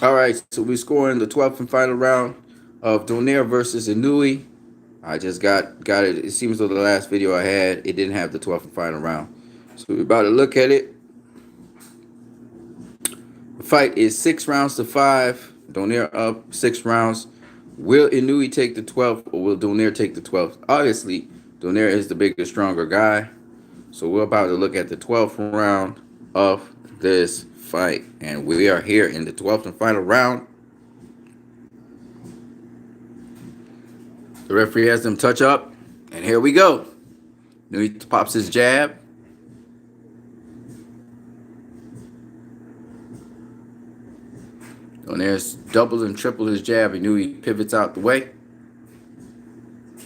All right, so we're scoring the 12th and final round of Donaire versus Inui. I just got it. It seems though the last video I had, it didn't have the 12th and final round. So we're about to look at it. The fight is 6 rounds to 5. Donaire up 6 rounds. Will Inui take the 12th or will Donaire take the 12th? Obviously, Donaire is the bigger, stronger guy. So we're about to look at the 12th round of this fight. And we are here in the 12th and final round. The referee has them touch up. And here we go. Inui pops his jab. Donaire's doubled and tripled his jab. Inui pivots out the way.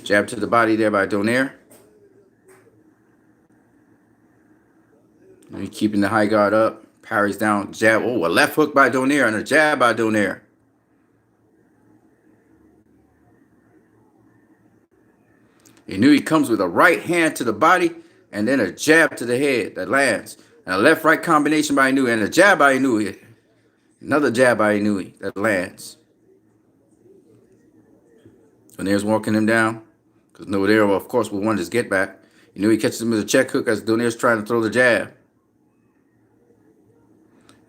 Jab to the body there by Donaire. Inui keeping the high guard up. Parries down. Jab. Oh, a left hook by Donaire and a jab by Donaire. Inui comes with a right hand to the body and then a jab to the head that lands. And a left-right combination by Inui and a jab by Inui. Another jab by Inui that lands. Donaire's walking him down because Donaire, of course, will want his get back. Inui catches him with a check hook as Donaire's trying to throw the jab.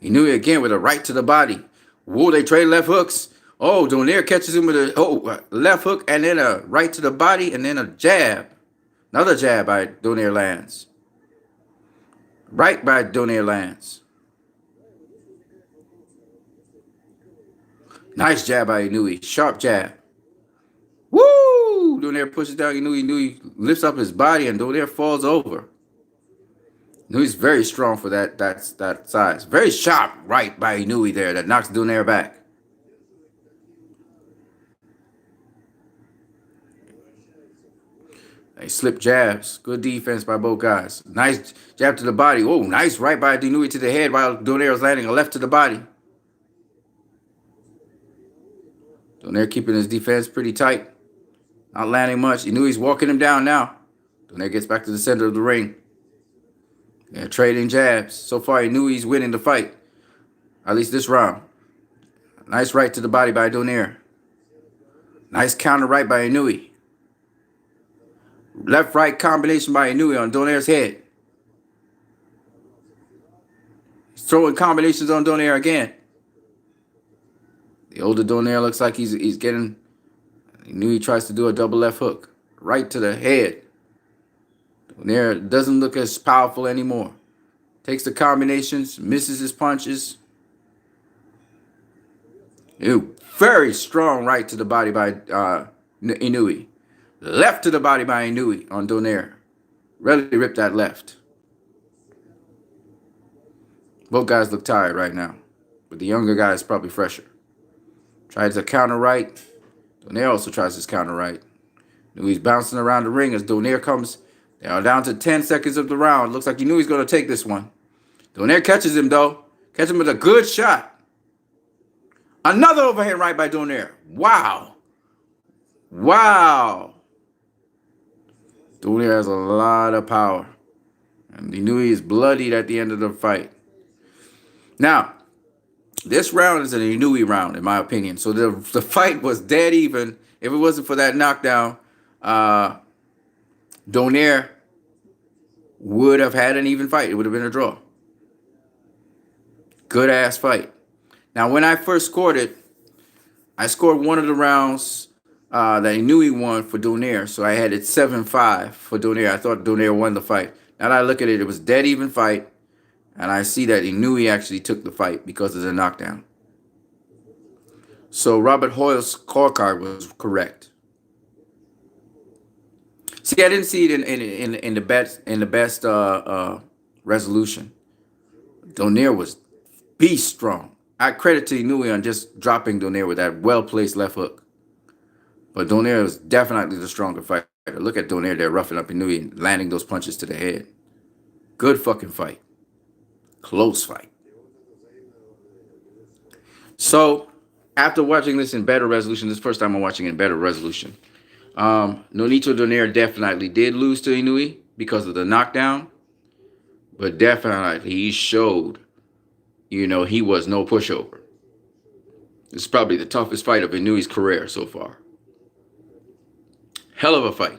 Inui again with a right to the body. Whoa, they trade left hooks. Oh, Donaire catches him with a left hook and then a right to the body and then a jab. Another jab by Donaire lands. Right by Donaire lands. Nice jab by Inui. Sharp jab. Woo! Donaire pushes down Inui. Inui lifts up his body and Donaire falls over. Inui's very strong for that size. Very sharp right by Inui there that knocks Donaire back. They slip jabs. Good defense by both guys. Nice jab to the body. Oh, nice right by Inui to the head while Donaire is landing a left to the body. Donaire keeping his defense pretty tight. Not landing much. Inui's walking him down now. Donaire gets back to the center of the ring. They're trading jabs. So far, Inui's winning the fight. At least this round. Nice right to the body by Donaire. Nice counter right by Inui. Left-right combination by Inui on Donaire's head. He's throwing combinations on Donaire again. The older Donaire looks like he's getting... Inui tries to do a double left hook. Right to the head. Donaire doesn't look as powerful anymore. Takes the combinations, misses his punches. Ew, very strong right to the body by Inui. Left to the body by Inui on Donaire. Really ripped that left. Both guys look tired right now. But the younger guy is probably fresher. Tries a counter right. Donaire also tries his counter right. Inui's bouncing around the ring as Donaire comes. They are down to 10 seconds of the round. Looks like Inui's going to take this one. Donaire catches him, though. Catches him with a good shot. Another overhand right by Donaire. Wow. Wow. Donaire has a lot of power. And Inui is bloodied at the end of the fight. Now, this round is an Inui round, in my opinion. So the fight was dead even. If it wasn't for that knockdown, Donaire would have had an even fight. It would have been a draw. Good-ass fight. Now, when I first scored it, I scored one of the rounds that Inui won for Donaire. So I had it 7-5 for Donaire. I thought Donaire won the fight. Now that I look at it, it was dead even fight. And I see that Inui actually took the fight because of the knockdown. So Robert Hoyle's scorecard was correct. See, I didn't see it in the best resolution. Donaire was beast strong. I credit to Inui on just dropping Donaire with that well-placed left hook. But Donaire was definitely the stronger fighter. Look at Donaire there roughing up Inui and landing those punches to the head. Good fucking fight. Close fight. So, after watching this in better resolution, this is the first time I'm watching it in better resolution. Nonito Donaire definitely did lose to Inui because of the knockdown. But definitely he showed, he was no pushover. This is probably the toughest fight of Inue's career so far. Hell of a fight.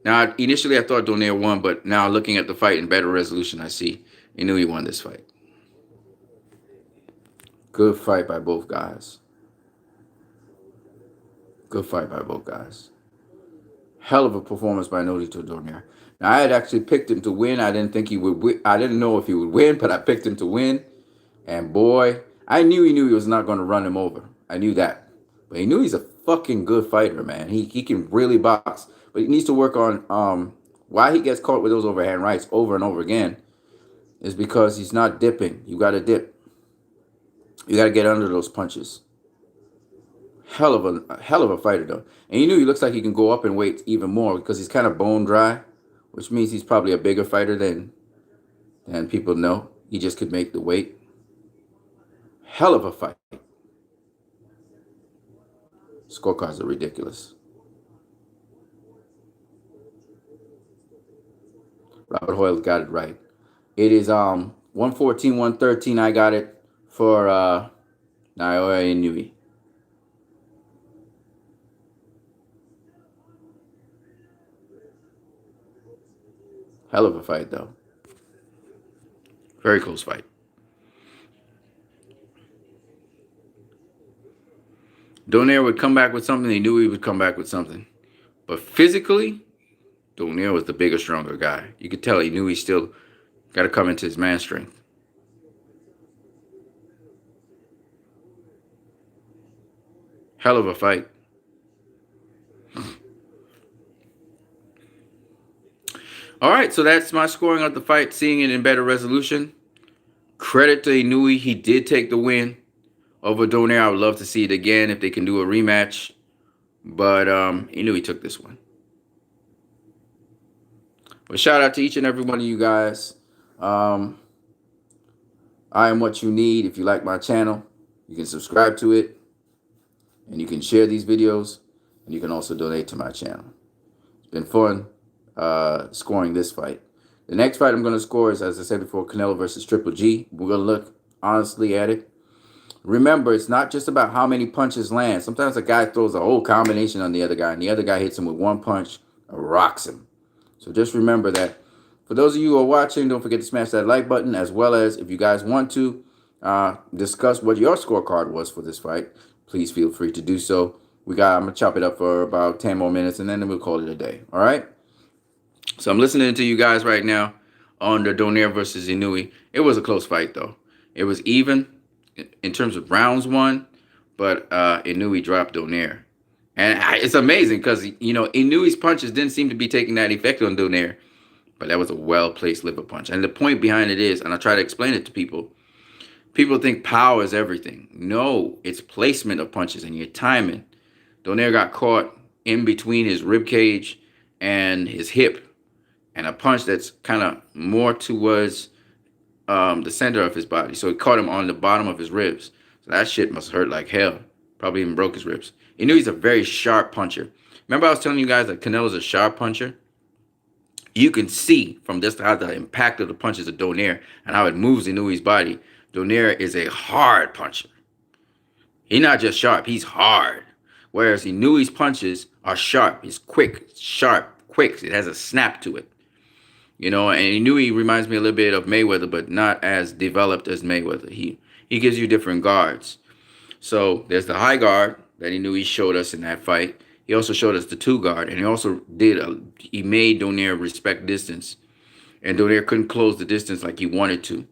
Now, initially I thought Donaire won, but now looking at the fight in better resolution, I see Inue won this fight. Good fight by both guys. Good fight by both guys. Hell of a performance by Nodito Donaire. Now, I had actually picked him to win. I didn't think he would win. I didn't know if he would win, but I picked him to win. And boy, I knew he was not going to run him over. I knew that. But he knew he's a fucking good fighter, man. He can really box. But he needs to work on why he gets caught with those overhand rights over and over again is because he's not dipping. You got to dip. You got to get under those punches. Hell of a fighter, though. And he looks like he can go up in weight even more because he's kind of bone dry, which means he's probably a bigger fighter than people know. He just could make the weight. Hell of a fight. Scorecards are ridiculous. Robert Hoyle got it right. It is 114-113. I got it for Naoya Inui. Hell of a fight, though. Very close fight. Donaire would come back with something. He knew he would come back with something. But physically, Donaire was the bigger, stronger guy. You could tell he knew he still got to come into his man strength. Hell of a fight. All right, so that's my scoring of the fight, seeing it in better resolution. Credit to Inui. He did take the win over Donaire. I would love to see it again if they can do a rematch. But Inui took this one. But shout out to each and every one of you guys. I am what you need. If you like my channel, you can subscribe to it. And you can share these videos. And you can also donate to my channel. It's been fun scoring this fight. The next fight I'm going to score is, as I said before, Canelo versus Triple G. We're going to look honestly at it. Remember, it's not just about how many punches land. Sometimes a guy throws a whole combination on the other guy, and the other guy hits him with one punch or rocks him. So just remember that. For those of you who are watching, don't forget to smash that like button, as well as if you guys want to discuss what your scorecard was for this fight, please feel free to do so. I'm going to chop it up for about 10 more minutes, and then we'll call it a day. All right? So I'm listening to you guys right now on the Donaire versus Inui. It was a close fight, though. It was even in terms of rounds won, but Inui dropped Donaire. And it's amazing because, Inui's punches didn't seem to be taking that effect on Donaire. But that was a well-placed liver punch. And the point behind it is, and I try to explain it to people, people think power is everything. No, it's placement of punches and your timing. Donaire got caught in between his rib cage and his hip. And a punch that's kind of more towards the center of his body. So it caught him on the bottom of his ribs. So that shit must hurt like hell. Probably even broke his ribs. He knew he's a very sharp puncher. Remember I was telling you guys that Canelo's a sharp puncher? You can see from just how the impact of the punches of Donaire and how it moves Inui's body. Donaire is a hard puncher. He's not just sharp, he's hard. Whereas Inui's punches are sharp. He's quick, sharp, quick. It has a snap to it. And Inui reminds me a little bit of Mayweather, but not as developed as Mayweather. He gives you different guards. So there's the high guard that Inui showed us in that fight. He also showed us the two guard, and he also he made Donaire respect distance. And Donaire couldn't close the distance like he wanted to.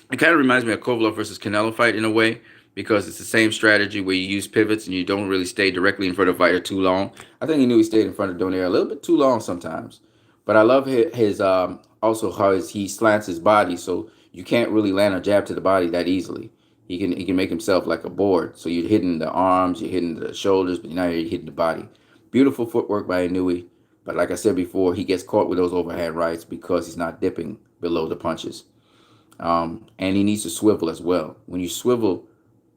It kind of reminds me of Kovalev versus Canelo fight in a way, because it's the same strategy where you use pivots and you don't really stay directly in front of the fighter too long. I think Inui stayed in front of Donaire a little bit too long sometimes. But I love his also how he slants his body, so you can't really land a jab to the body that easily. He can make himself like a board. So you're hitting the arms, you're hitting the shoulders, but now you're hitting the body. Beautiful footwork by Inui. But like I said before, he gets caught with those overhand rights because he's not dipping below the punches. And he needs to swivel as well. When you swivel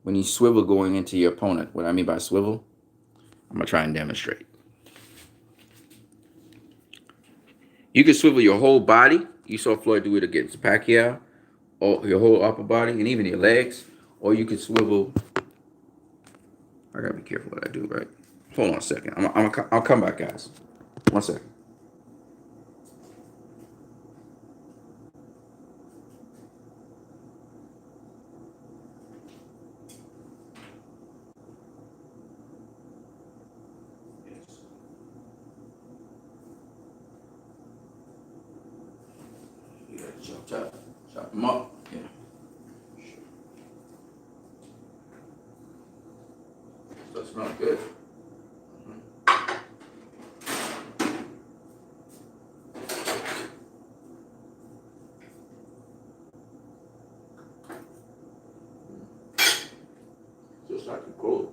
going into your opponent, what I mean by swivel, I'm going to try and demonstrate. You can swivel your whole body. You saw Floyd do it against Pacquiao. Or your whole upper body and even your legs. Or you can swivel I gotta be careful what I do, right? Hold on a second. I'll come back, guys. 1 second. You gotta chop them up. Yeah. That smells good. Just like you cool.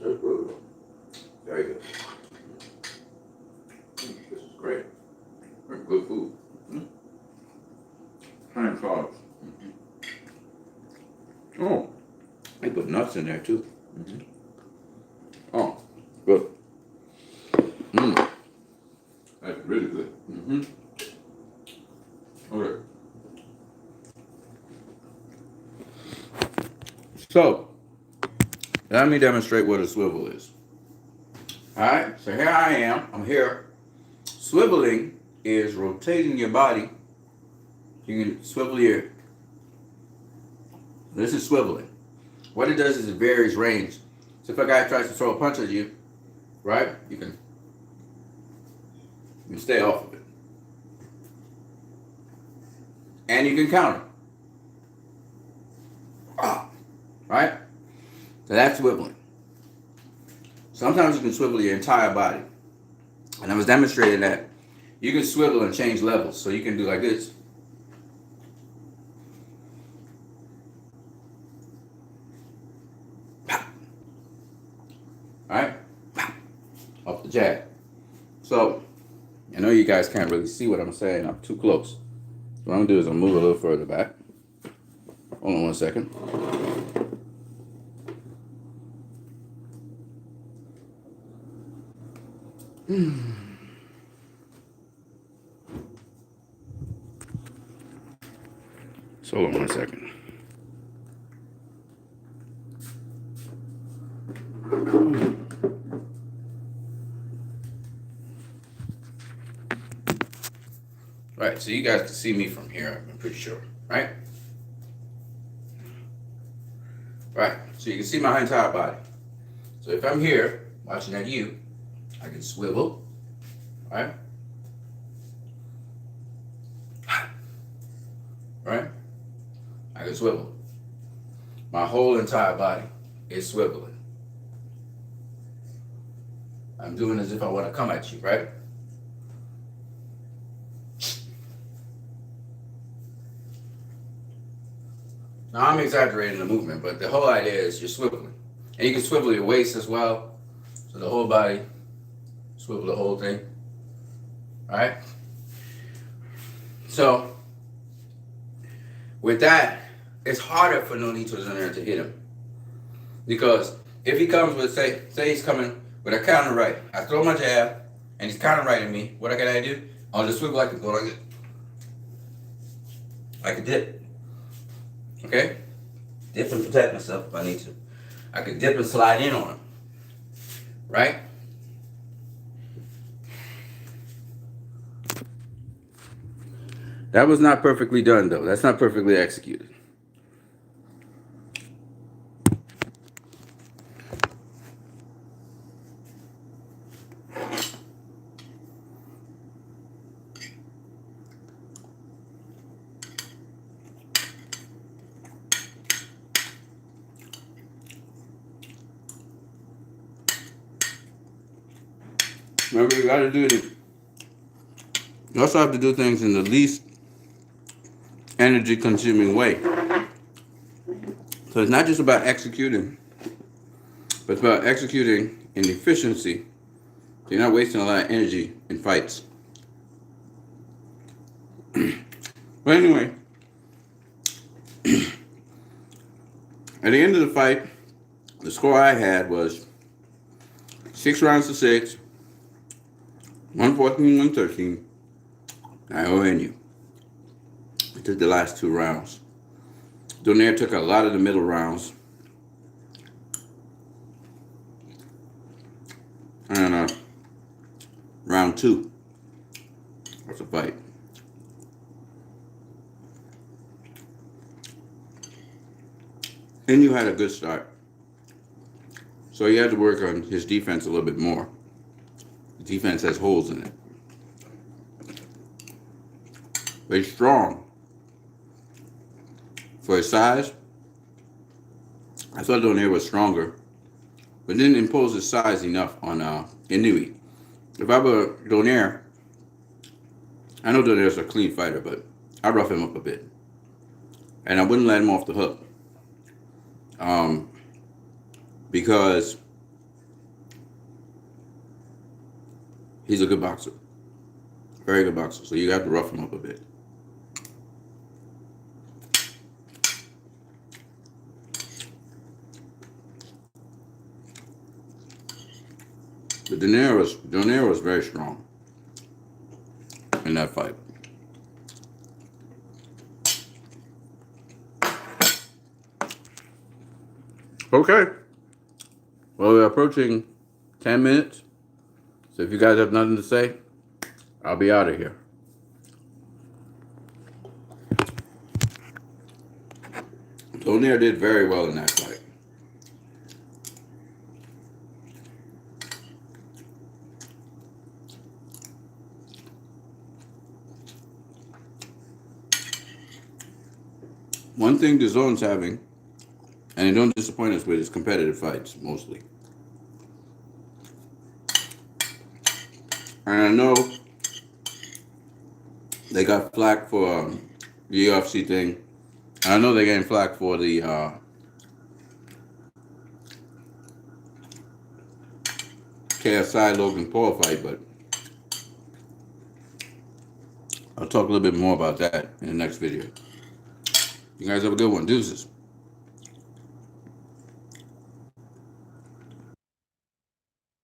So good. Very good. This is great. Very good food. High in carbs. Oh, they put nuts in there too. Oh, good. That's really good. Okay. So, let me demonstrate what a swivel is. Alright, so here I am. I'm here. Swiveling is rotating your body. You can swivel your. This is swiveling. What it does is it varies range. So if a guy tries to throw a punch at you, right, you can stay off of it. And you can counter. Right? So that's swiveling. Sometimes you can swivel your entire body. And I was demonstrating that you can swivel and change levels. So you can do like this. Alright? Off the jab. So, I know you guys can't really see what I'm saying. I'm too close. What I'm going to do is I'll move a little further back. Hold on 1 second. So hold on 1 second. Right, so you guys can see me from here, I'm pretty sure, right? Right, so you can see my entire body. So if I'm here, watching at you, I can swivel, right? Right? I can swivel. My whole entire body is swiveling. I'm doing as if I want to come at you, right? Now I'm exaggerating the movement, but the whole idea is you're swiveling. And you can swivel your waist as well. So the whole body, swivel the whole thing. Alright? So, with that, it's harder for Donaire to hit him. Because if he comes with, say he's coming with a counter right. I throw my jab, and he's counter righting me. What can I do? I'll just swivel like a go like this. Like a dip. Okay? Dip and protect myself if I need to. I could dip and slide in on him. Right? That was not perfectly done, though. That's not perfectly executed. Remember, you gotta do it. You also have to do things in the least energy consuming way. So it's not just about executing, but it's about executing in efficiency. So you're not wasting a lot of energy in fights. But anyway, at the end of the fight, the score I had was 6 rounds to 6, 114, 113. I owe Inue. I took the last 2 rounds. Donaire took a lot of the middle rounds. round 2. That's a fight. Inue had a good start. So he had to work on his defense a little bit more. The defense has holes in it. But he's strong. For his size, I thought Donaire was stronger, but didn't impose his size enough on Inue. If I were Donaire, I know Donaire's a clean fighter, but I'd rough him up a bit. And I wouldn't let him off the hook. Because he's a good boxer. Very good boxer. So you have to rough him up a bit. But Donaire was very strong in that fight. Okay. Well, we're approaching 10 minutes. So if you guys have nothing to say, I'll be out of here. Donaire did very well in that fight. One thing the zone's having, and they don't disappoint us with, is competitive fights, mostly. And I know they got flack for the UFC thing. And I know they're getting flack for the KSI Logan Paul fight, but I'll talk a little bit more about that in the next video. You guys have a good one. Deuces.